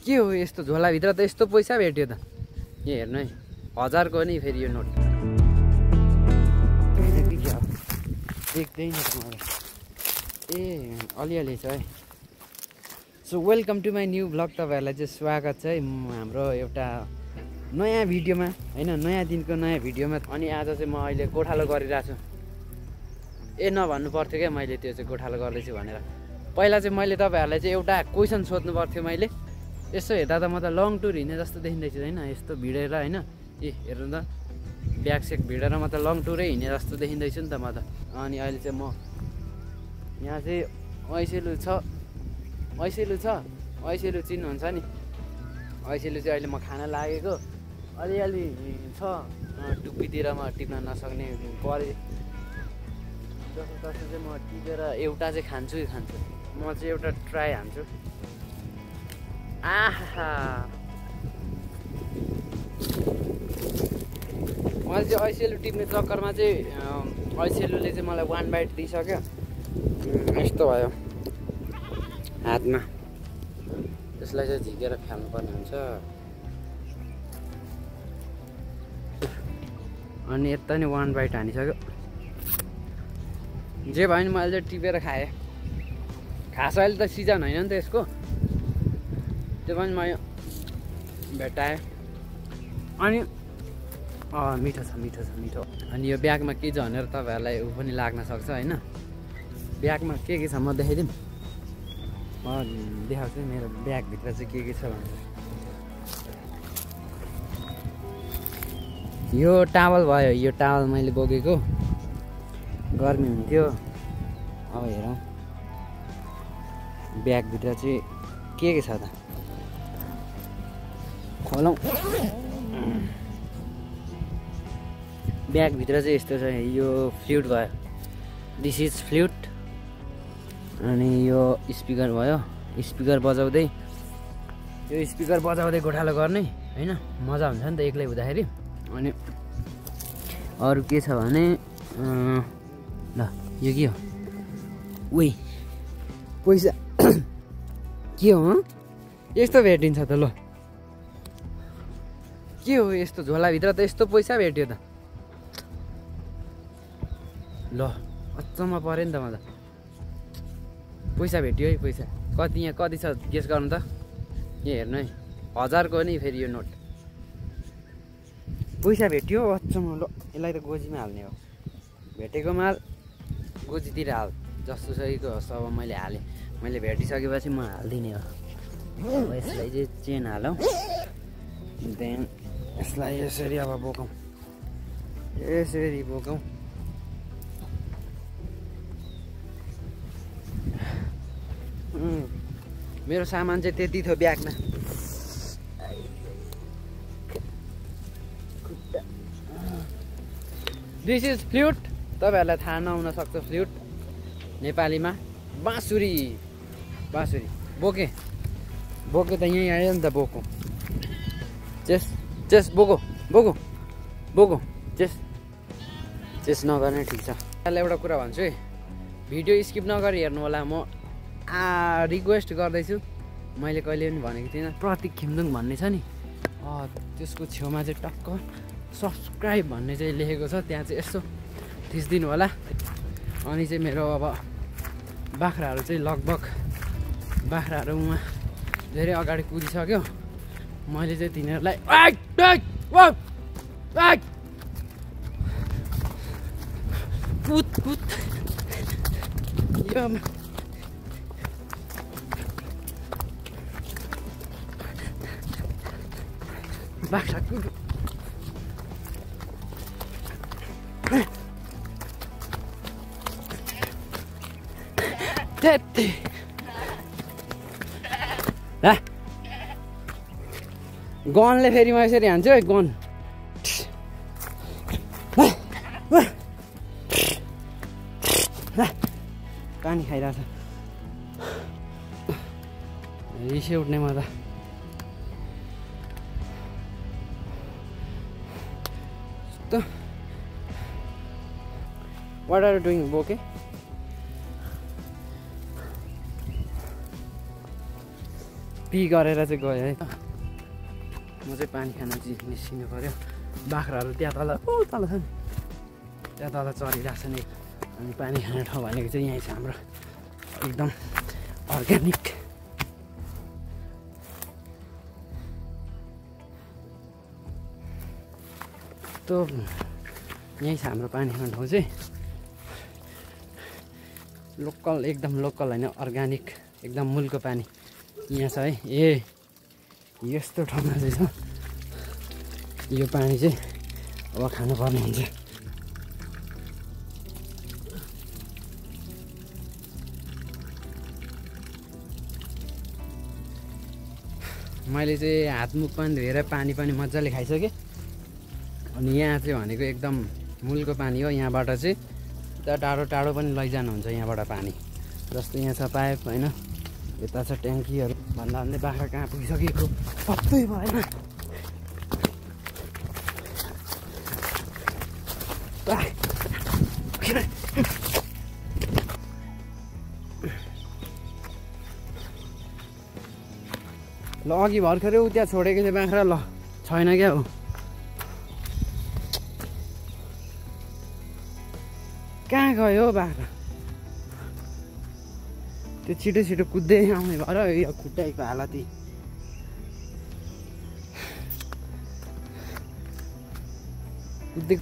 के हो यस्तो झोलाभित्र त यस्तो पैसा भेट्यो त। यो हेर्नु है 1000 को नि फेरि यो नोट देख्दैन मलाई। ए अलिअलि छ है। So welcome to my new vlog. तपाईँहरूलाई चाहिँ स्वागत छ है हाम्रो एउटा नयाँ भिडियोमा होइन, नयाँ दिनको नयाँ भिडियोमा। अनि आज चाहिँ म अहिले गोठालो गरिरहेको छु। ए नभन्नु पर्थ्यो क्या मैले त्यो चाहिँ गोठालो गर्दैछु भनेर। पहिला चाहिँ मैले तपाईँहरूलाई चाहिँ एउटा क्वेसन सोध्नु पर्थ्यो। मैले यसो हेर्दा त म त लङ टुर हिँड्ने जस्तो देखिँदैछु होइन, यस्तो भिडेर होइन। ए हेर्नु त ब्याग सेक भिडेर म त लङ टुरै हिँड्ने जस्तो देखिँदैछु नि त म त। अनि अहिले चाहिँ म यहाँ चाहिँ ऐसेलु छ, ऐसेलु चिन्नुहुन्छ नि। ऐसेलु चाहिँ अहिले म खाना लागेको अलिअलि छ, टुप्पीतिर म टिप्न नसक्ने परे जस्तो चाहिँ म टिपेर एउटा चाहिँ खान्छु। म चाहिँ एउटा ट्राई हान्छु। आहा मैले चाहिँ ऐसेलु टिप्ने चक्करमा चाहिँ ऐसेलुले चाहिँ मलाई 1 बाइट दिइसक्यो। यस्तो भयो हातमा, त्यसलाई चाहिँ झिकेर फ्याल्नुपर्ने हुन्छ। अनि यता नि 1 बाइट हानिसक्यो। जे भयो नि मैले चाहिँ टिपेर खाएँ। खास अहिले त सिजन होइन नि त यसको, त्यो पनि म भेटाएँ। अनि मिठो छ। अनि यो ब्यागमा के छ भनेर तपाईँहरूलाई ऊ पनि लाग्न सक्छ होइन। ब्यागमा के छ म देखाइदिउँ। म देखाउँछु मेरो ब्यागभित्र चाहिँ के छ भनेर। यो टावल भयो, यो टावल मैले बोकेको, गर्मी हुन्थ्यो। अब हेरौँ ब्यागभित्र चाहिँ के छ त, खोलौँ। ब्यागभित्र चाहिँ यस्तो छ। यो फ्लुट भयो, दिस इज फ्लुट। अनि यो स्पिकर भयो, स्पिकर बजाउँदै गोठालो गर्ने होइन, मजा हुन्छ नि त एक्लै हुँदाखेरि। अनि अरू के छ भने ल यो के हो, उही पैसा के हो यस्तो भेटिन्छ त। ल के हो यस्तो झोलाभित्र त यस्तो पैसा भेट्यो त। ल अचम्म पऱ्यो नि त म त। पैसा भेट्यो है, पैसा कति यहाँ कति छ गेस गर्नु त। यहाँ हेर्नु है 1000 को नि फेरि यो नोट पैसा भेट्यो अचम्म। ल यसलाई त गोजीमा हाल्ने हो, भेटेको माल गोजीतिर हाल जस्तो सहीको होस्। अब मैले हालेँ, मैले भेटिसकेपछि म हालिदिने हो। यसलाई चाहिँ चेन हालौँ, देन यसलाई यसरी अब बोकौँ, यसरी बोकौँ। मेरो सामान चाहिँ त्यति थियो ब्यागमा। This is flute. तपाईँहरूलाई थाहा नहुन सक्छ फ्लुट नेपालीमा बाँसुरी। बोके त यहीँ आयो नि त। बोको चेस बोको चेस नगर्ने ठिक छ। यसलाई एउटा कुरा भन्छु है, भिडियो स्किप नगरी हेर्नु होला। म रिक्वेस्ट गर्दैछु, मैले कहिले पनि भनेको थिइनँ। प्रतीक खिम्दुङ भन्ने छ नि, त्यसको छेउमा चाहिँ टक्क सब्सक्राइब भन्ने चाहिँ लेखेको छ, त्यहाँ चाहिँ यसो थिचिदिनु होला। अनि चाहिँ मेरो अब बाख्राहरू चाहिँ लगभग बाख्राहरू उहाँ धेरै अगाडि कुदिसक्यो। मैले चाहिँ तिनीहरूलाई कुद यो बाख्रा कुद। गनले फेरि म यसरी हान्छु है, गन पानी खाइरहेछ। रिसै उठ्ने म त। What are you doing, Boke? P गरेर चाहिँ गयो है। म चाहिँ पानी खान चाहिँ निस्किनु पऱ्यो। बाख्राहरू त्यहाँ तल तल छ नि, त्यहाँ तल चरिरहेको छ नि। अनि पानी खाने ठाउँ भनेको चाहिँ यहीँ छ हाम्रो, एकदम अर्ग्यानिक। त यहीँ छ हाम्रो पानी खाने ठाउँ चाहिँ, लोकल, एकदम लोकल होइन, अर्ग्यानिक, एकदम मूलको पानी यहाँ छ है। ए यस्तो ठाउँमा चाहिँ छ यो पानी चाहिँ, अब खानुपर्ने हुन्छ। मैले चाहिँ हातमुख पनि धोएर पानी पनि मजाले खाइसकेँ। अनि यहाँ चाहिँ भनेको एकदम मूलको पानी हो। यहाँबाट चाहिँ उता टाढो टाढो पनि लैजानुहुन्छ यहाँबाट पानी। जस्तो यहाँ छ पाइप होइन, यता छ ट्याङ्कीहरू भन्दा भन्दै बाख्रा कहाँ पुगिसकेको पत्तै भएन। ल अघि भर्खरै उ त्यहाँ छोडेको थियो बाख्रा, ल छैन क्या हो। कहाँ गयो हौ बाख्रा? त्यो छिटो छिटो कुद्दै आउने भएर यो खुट्टाको हालत कुद्दै।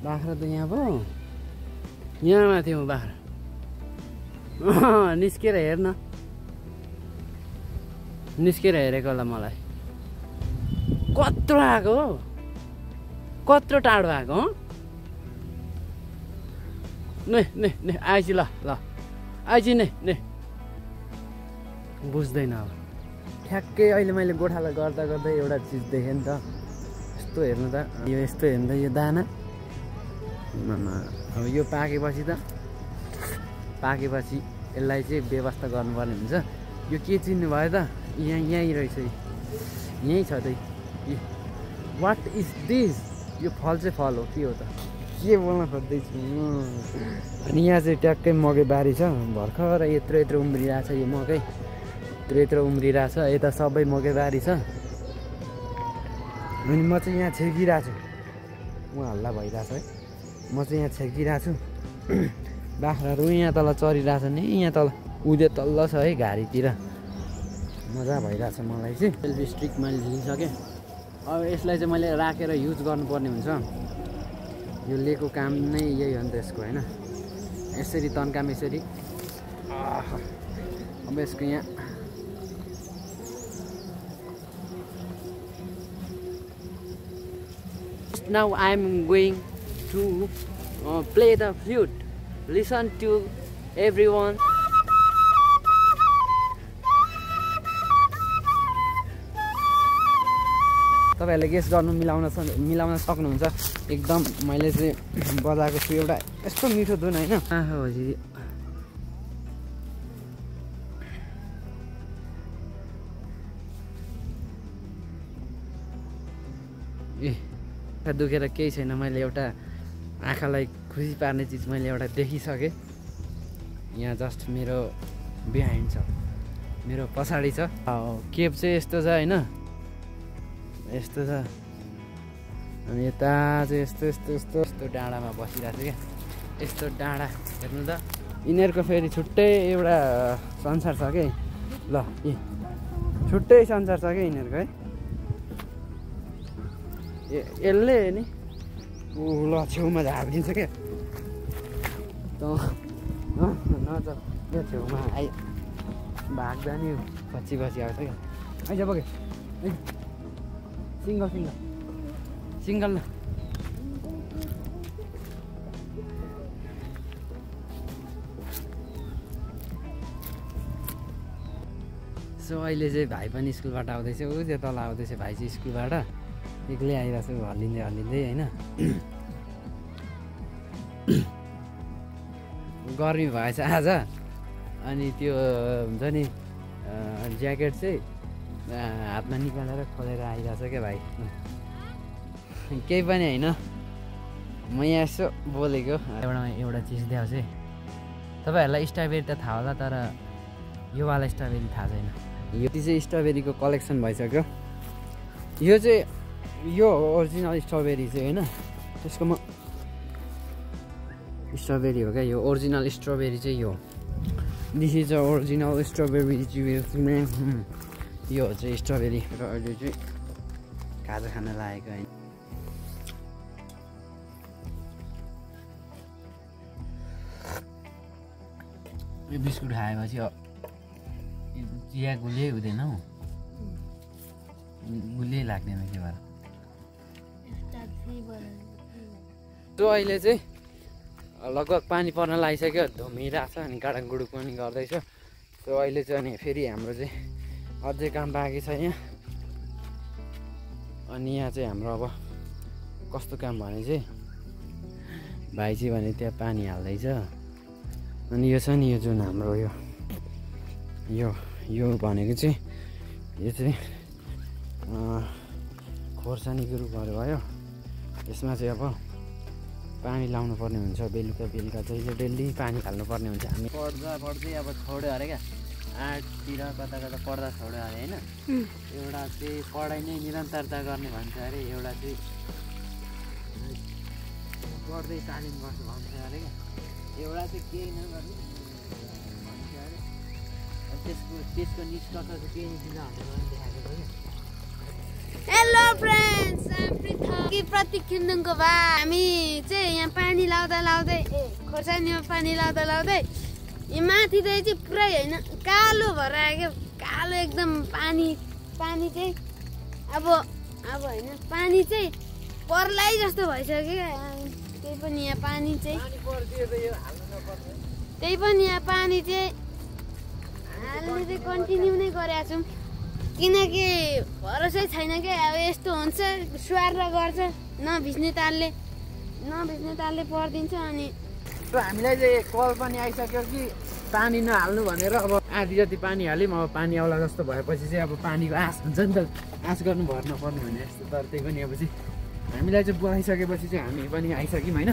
बाख्रा त यहाँ भयो, यहाँ माथि हो बाख्रा। निस्केर हेर्न, निस्केर हेरेको होला मलाई। कत्रो आएको हो, कत्रो टाढो आएको हो। नै नै नै आइज, ल ल आइज नै नै। बुझ्दैन अब। ठ्याक्कै अहिले मैले गोठाला गर्दा गर्दै एउटा चिज देखेँ नि त। यस्तो हेर्नु त, यो यस्तो हेर्नु त, यो दाना अब यो पाकेपछि त, पाकेपछि यसलाई चाहिँ व्यवस्था गर्नुपर्ने हुन्छ। यो के चिन्नु भयो त? यहीँ रहेछ, यहीँ छ त। What is this? यो फल चाहिँ फल हो, के हो त? के बोल्न खोज्दैछु। अनि यहाँ चाहिँ ट्याक्कै मकै बारी छ, भर्खर यत्रो यत्रो उम्रिरहेछ यो मकै, यत्रो यत्रो उम्रिरहेछ। यता सबै मकै बारी छ। अनि म चाहिँ यहाँ छेकिरहेको छु, उहाँ हल्ला भइरहेछ है। म चाहिँ यहाँ छेकिरहेको छु। बाख्राहरू यहाँ तल चरिरहेछ नि, यहाँ तल उदे तल्ल छ है घारीतिर। मजा भइरहेछ मलाई चाहिँ। सेल्फी स्टिक मैले लिइसकेँ। अब यसलाई चाहिँ मैले राखेर युज गर्नुपर्ने हुन्छ। यो लिएको काम नै यही हो नि त यसको होइन। यसरी तन्काम, यसरी। अब यसको यहाँ now I am going to play the flute. Listen to everyone. तपाईहरुले गेस गर्नु मिलाउन सक्नुहुन्छ। एकदम मैले चाहिँ बजाएको छु एउटा यस्तो मिठो धुन हैन। आहा हजुर ए दुखेर केही छैन। मैले एउटा आँखालाई खुसी पार्ने चिज मैले एउटा देखिसकेँ। यहाँ जस्ट मेरो बिहाइन्ड छ, मेरो पछाडि छ। केभ चाहिँ यस्तो छ हैन, यस्तो छ। अनि यता चाहिँ यस्तो यस्तो यस्तो यस्तो डाँडामा बसिरहेको छ क्या। यस्तो डाँडा हेर्नु त, यिनीहरूको फेरि छुट्टै एउटा संसार छ कि। ल ए छुट्टै संसार छ क्या यिनीहरूको है। यसले नि ऊ ल छेउमा झारिदिन्छ क्या। नचल यो छेउमा भाग्दा नि पछि पछि आउँछ क्या। आइज बगे सिङ्गल सिङ्गल सिङ्गल न। सो अहिले चाहिँ भाइ पनि स्कुलबाट आउँदैछ। ऊ त्यो तल आउँदैछ भाइ चाहिँ स्कुलबाट। एक्लै आइरहेको छु हल्लिँदै हल्लिँदै होइन। गर्मी भएछ आज। अनि त्यो हुन्छ नि ज्याकेट चाहिँ हातमा निकालेर खोलेर आइरहेछ क्या भाइ। केही पनि होइन, म यहाँ यसो बोलेको एउटा चिज देखाउँछु है। तपाईँहरूलाई स्ट्रबेरी त थाहा होला, तर योवाला स्ट्रबेरी थाहा छैन। यो चाहिँ स्ट्रबेरीको कलेक्सन भइसक्यो। यो चाहिँ यो ओरिजिनल स्ट्रबेरी चाहिँ होइन, त्यसको म स्ट्रबेरी हो क्या, यो ओरिजिनल स्ट्रबेरी चाहिँ यो। This is a original strawberry. यो चाहिँ स्ट्रबेरी र अहिले चाहिँ खाजा खान लागेको होइन। यो बिस्कुट खाएपछि चिया गुलियै हुँदैन हौ, गुलियै लाग्दैन के भएर। त्यो अहिले चाहिँ लगभग पानी पर्न लागिसक्यो, धुमिरहेको छ अनि गाडाङगुडुक पनि गर्दैछ। सो अहिले चाहिँ अनि फेरि हाम्रो चाहिँ अझै काम बाँकी छ यहाँ। अनि यहाँ चाहिँ हाम्रो अब कस्तो काम भने चाहिँ भाइ चाहिँ भने त्यहाँ पानी हाल्दैछ। अनि यो छ नि यो जुन हाम्रो यो भनेको चाहिँ यो चाहिँ खोर्सानीको रुखहरू भयो। यसमा चाहिँ अब पानी लाउनु पर्ने हुन्छ, बेलुका चाहिँ डेली पानी हाल्नुपर्ने हुन्छ। हामी पढ्दै अब छोड्यो अरे क्या, आर्टतिर कता पढ्दा छोड्यो अरे होइन। एउटा चाहिँ पढाइ नै निरन्तरता गर्ने भन्छ अरे, एउटा चाहिँ पढ्दै तालिम गर्छु भन्छ अरे क्या, एउटा चाहिँ केही नगर्ने भन्छ अरे। त्यसको निष्कर्ष चाहिँ केही दिन देखाएको थियो। हेलो फ्रेन्ड्स, के प्रतीक खिम्दुङको भा हामी चाहिँ यहाँ पानी लाउँदै खोर्सानीमा पानी लाउँदै यो माथि चाहिँ पुरै होइन कालो भएर आयो, कालो एकदम पानी चाहिँ अब होइन पानी चाहिँ पर्लाई जस्तो भइसक्यो। त्यही पनि यहाँ पानी चाहिँ हाल्ने चाहिँ कन्टिन्यू नै गरेका छौँ, किनकि भरोसै छैन क्या। अब यस्तो हुन्छ स्वार्न गर्छ, नभिज्ने तालले पर्दिन्छ। अनि हामीलाई चाहिँ कल पनि आइसक्यो कि पानी नहाल्नु भनेर। अब आधी जति पानी हाल्यौँ, अब पानी आउला जस्तो भएपछि चाहिँ अब पानीको आश हुन्छ नि त, आश गर्नु भर नपर्ने भने जस्तो। तर त्यही पनि अब चाहिँ हामीलाई चाहिँ बोलाइसकेपछि चाहिँ हामी पनि आइसक्यौँ होइन।